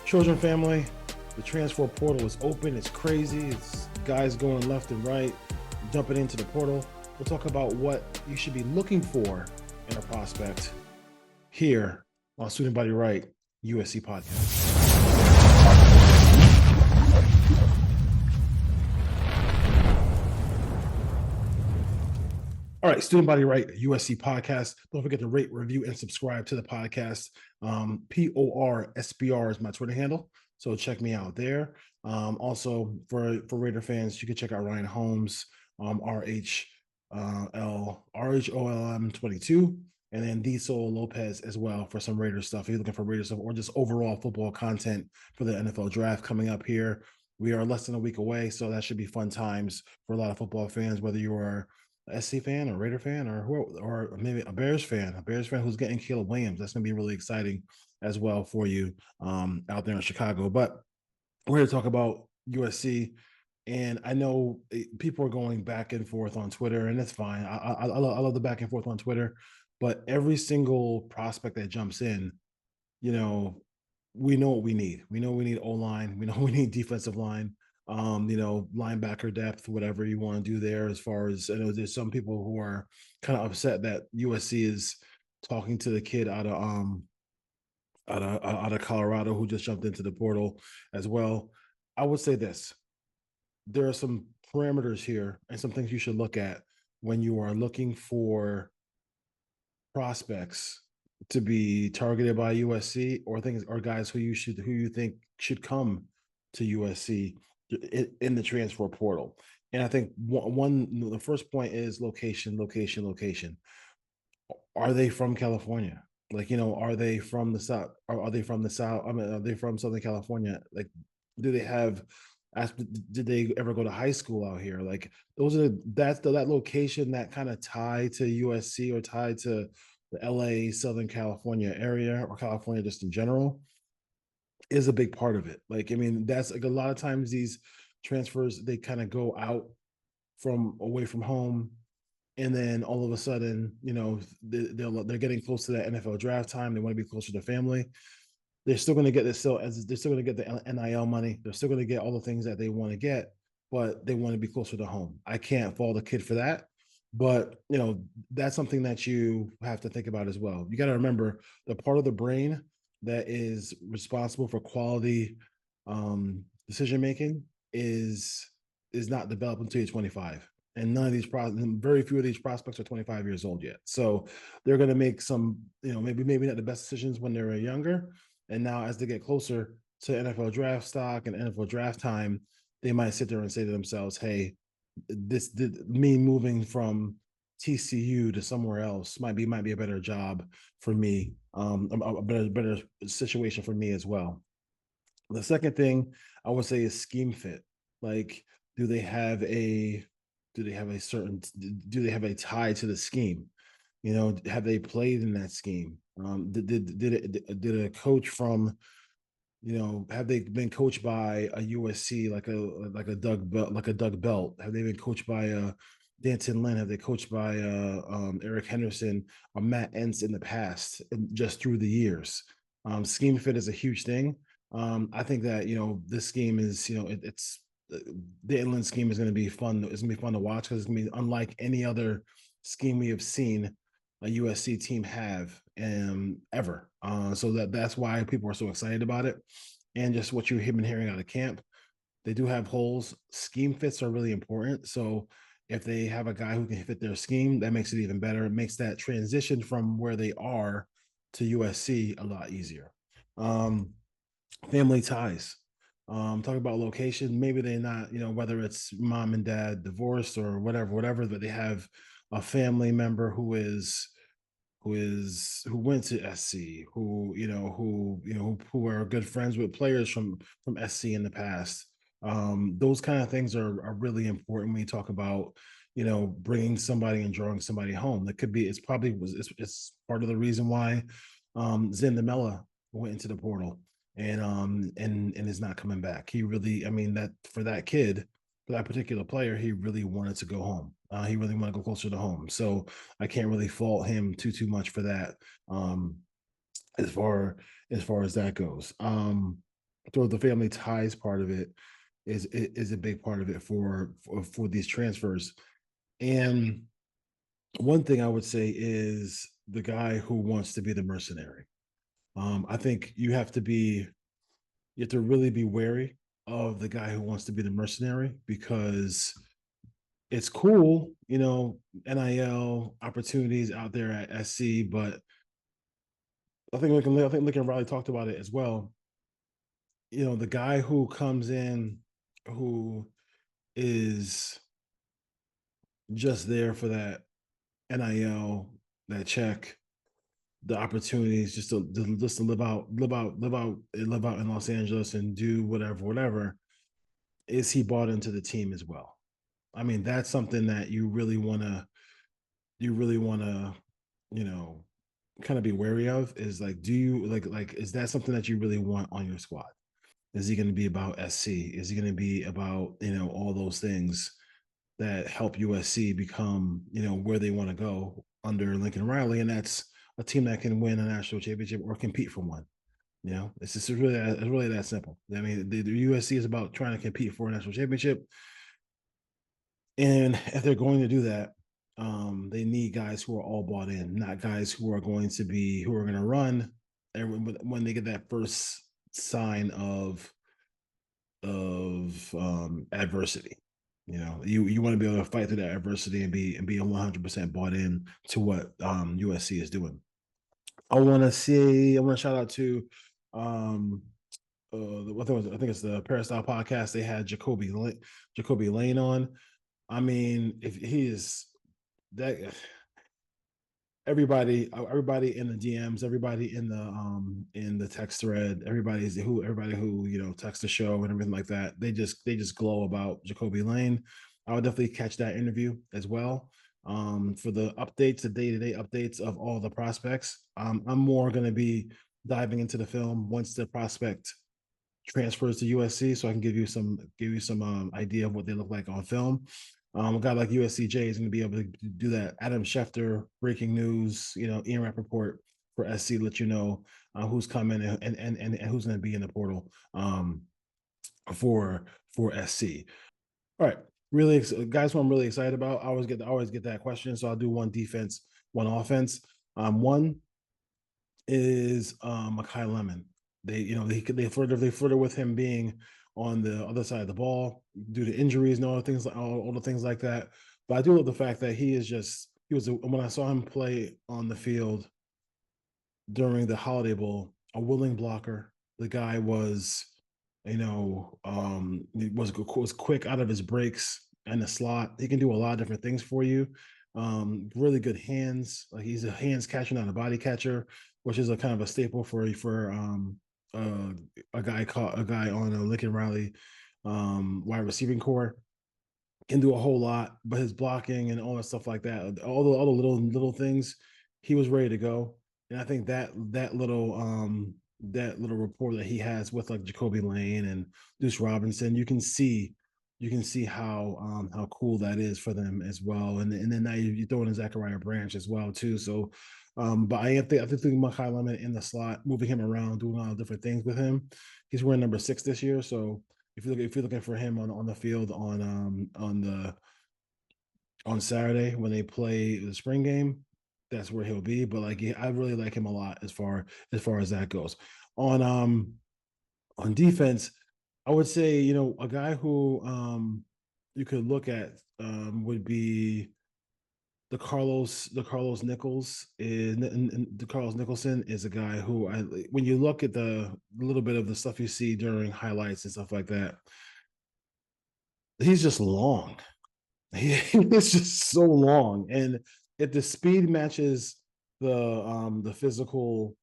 Children, family, the transfer portal is open. It's crazy. It's guys going left and right, dumping into the portal. We'll talk about what you should be looking for in a prospect here on Student Body Right USC podcast. All right, Student Body Right USC podcast. Don't forget to rate, review, and subscribe to the podcast. PORSBR is my Twitter handle, so check me out there. Also, for Raider fans, you can check out Ryan Holmes, RHOLM 22, and then D Sol Lopez as well for some Raider stuff. If you're looking for Raider stuff or just overall football content for the NFL draft coming up here. We are less than a week away, so that should be fun times for a lot of football fans, whether you are SC fan or Raider fan or maybe a Bears fan who's getting Caleb Williams. That's going to be really exciting as well for you out there in Chicago. But we're here to talk about USC. And I know people are going back and forth on Twitter, and that's fine. I love the back and forth on Twitter. But every single prospect that jumps in, you know, we know what we need. We know we need O-line. We know we need defensive line. Linebacker depth, whatever you want to do there. As far as I know, there's some people who are kind of upset that USC is talking to the kid out of Colorado who just jumped into the portal as well. I would say this: there are some parameters here and some things you should look at when you are looking for prospects to be targeted by USC or things or guys who you think should come to USC in the transfer portal. And I think the first point is location. Are they from California? Like, are they from the South? Are they from the South? I mean, are they from Southern California? Like, do they have did they ever go to high school out here? Like, that's that location, that kind of tie to USC or tied to the LA, Southern California area or California just in general is a big part of it. Like, I mean, that's like a lot of times these transfers, they kind of go out from away from home. And then all of a sudden, they're getting close to that NFL draft time. They want to be closer to family. They're still going to get this. They're still going to get the NIL money. They're still going to get all the things that they want to get, but they want to be closer to home. I can't fault the kid for that, but that's something that you have to think about as well. You got to remember the part of the brain that is responsible for quality decision making is not developed until you're 25. And very few of these prospects are 25 years old yet. So they're going to make some, maybe not the best decisions when they're younger. And now as they get closer to NFL draft stock and NFL draft time, they might sit there and say to themselves, hey, me moving from TCU to somewhere else might be a better job for me, a better situation for me as well. The second thing I would say is scheme fit. Like, do they have a tie to the scheme? Have they played in that scheme? Did a coach from, have they been coached by a USC like a Doug Belt? Have they been coached by a Danton Lynn? Have they coached by Eric Henderson or Matt Entz in the past, just through the years? Scheme fit is a huge thing. I think that this scheme is it's the inland scheme is going to be fun. It's going to be fun to watch because it's going to be unlike any other scheme we have seen a USC team have ever. So that's why people are so excited about it. And just what you've been hearing out of camp, they do have holes. Scheme fits are really important. So if they have a guy who can fit their scheme, that makes it even better. It makes that transition from where they are to USC a lot easier. Family ties. Talk about location. Maybe they're not, whether it's mom and dad divorced or whatever, but they have a family member who went to SC, who are good friends with players from SC in the past. Those kind of things are really important when you talk about, bringing somebody and drawing somebody home. That could be, it's part of the reason why Zin DeMella went into the portal and is not coming back. He really, I mean, that for that kid, for that particular player, he really wanted to go home. He really wanted to go closer to home. So I can't really fault him too much for that. As far as that goes. So the family ties part of it is a big part of it for these transfers. And one thing I would say is the guy who wants to be the mercenary. I think you have to really be wary of the guy who wants to be the mercenary because it's cool, NIL opportunities out there at SC, but I think Lincoln Riley talked about it as well. The guy who comes in who is just there for that NIL, that check, the opportunities just to live out in Los Angeles and do whatever. Is he bought into the team as well? I mean, that's something that you really wanna, you know, kind of be wary of. Is like, do you is that something that you really want on your squad? Is he going to be about SC? Is he going to be about all those things that help USC become where they want to go under Lincoln Riley? And that's a team that can win a national championship or compete for one. It's really that simple. I mean, the USC is about trying to compete for a national championship, and if they're going to do that, they need guys who are all bought in, not guys who are going to run. And when they get that first sign of adversity, you want to be able to fight through that adversity and be 100% bought in to what USC is doing. I want to shout out to um I think it's the Peristyle podcast. They had Jacoby Lane on. I mean, if he is that everybody in the DMs, everybody in the text thread, everybody who text the show and everything like that, they just glow about Jacoby Lane. I would definitely catch that interview as well. For the updates, the day-to-day updates of all the prospects. I'm more going to be diving into the film once the prospect transfers to USC, so I can give you some idea of what they look like on film. A guy like USCJ is going to be able to do that. Adam Schefter, breaking news, Ian Rappaport for SC, let you know who's coming and who's going to be in the portal for SC. All right, really, guys, what I'm really excited about. I always get that question, so I'll do one defense, one offense. One is Makai Lemon. They flirted with him being on the other side of the ball due to injuries and all the things like that. But I do love the fact that when I saw him play on the field during the Holiday Bowl, a willing blocker. The guy was quick out of his breaks and the slot. He can do a lot of different things for you. Really good hands. Like he's a hands catcher, not a body catcher, which is a kind of a staple uh, a guy on a Lincoln Riley wide receiving core. Can do a whole lot, but his blocking and all that stuff like that, all the little things, he was ready to go. And I think that little rapport that he has with like Jacoby Lane and Deuce Robinson, you can see how cool that is for them as well. And then now you throw in Zachariah Branch as well too. So, but I think Makai Lemon in the slot, moving him around, doing a lot of different things with him. He's wearing number 6 this year, so if you're looking for him on the field on Saturday when they play the spring game, that's where he'll be. But like, I really like him a lot as far as that goes. On on defense, I would say a guy who you could look at would be the Carlos Nicholson is a guy who when you look at the little bit of the stuff you see during highlights and stuff like that, he's just long. It's just so long, and if the speed matches the physical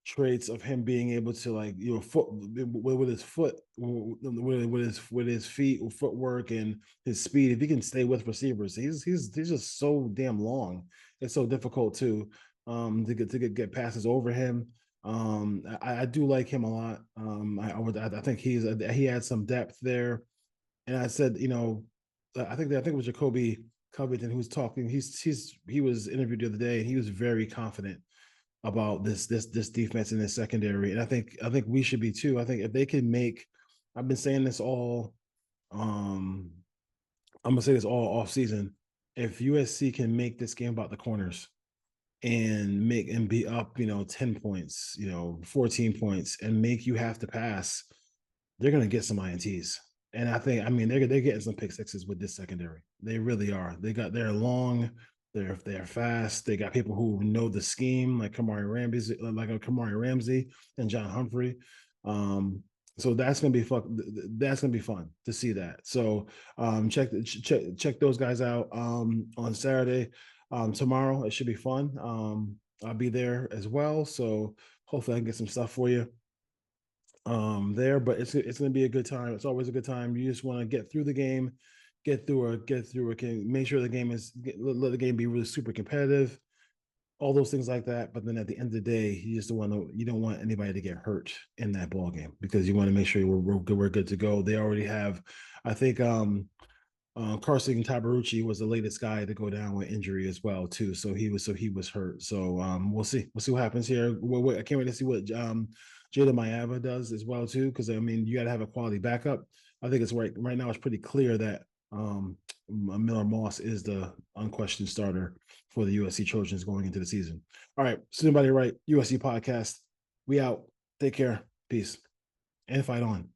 traits of him being able to like foot with his foot with his feet footwork and his speed, if he can stay with receivers, he's just so damn long. It's so difficult to get passes over him. I do like him a lot. I think he had some depth there. And I said, I think it was Jacoby Covington who was talking. He was interviewed the other day, and he was very confident about this defense in this secondary, and I think we should be too. I think if they can make, I've been saying this all. I'm gonna say this all off season. If USC can make this game about the corners and make and be up, 10 points, 14 points, and make you have to pass, they're going to get some ints. And I mean, they're getting some pick sixes with this secondary. They really are. They're long, they're fast. They got people who know the scheme, like Kamari Ramsey and John Humphrey. Um, so that's gonna be fun. That's gonna be fun to see that. So check those guys out on Saturday. Tomorrow it should be fun. I'll be there as well. So hopefully I can get some stuff for you there, but it's going to be a good time. It's always a good time. You just want to get through the game, get through it, can make sure the game let the game be really super competitive, all those things like that. But then at the end of the day, you don't want anybody to get hurt in that ball game, because you want to make sure we're good to go. They already have, I think, Carson Tabarucci was the latest guy to go down with injury as well too. So he was hurt. So we'll see what happens here. I can't wait to see what Jada Maeva does as well too, because I mean you got to have a quality backup. I think it's right now. It's pretty clear that Miller Moss is the unquestioned starter for the USC Trojans going into the season. All right, so anybody right? USC podcast. We out. Take care. Peace. And fight on.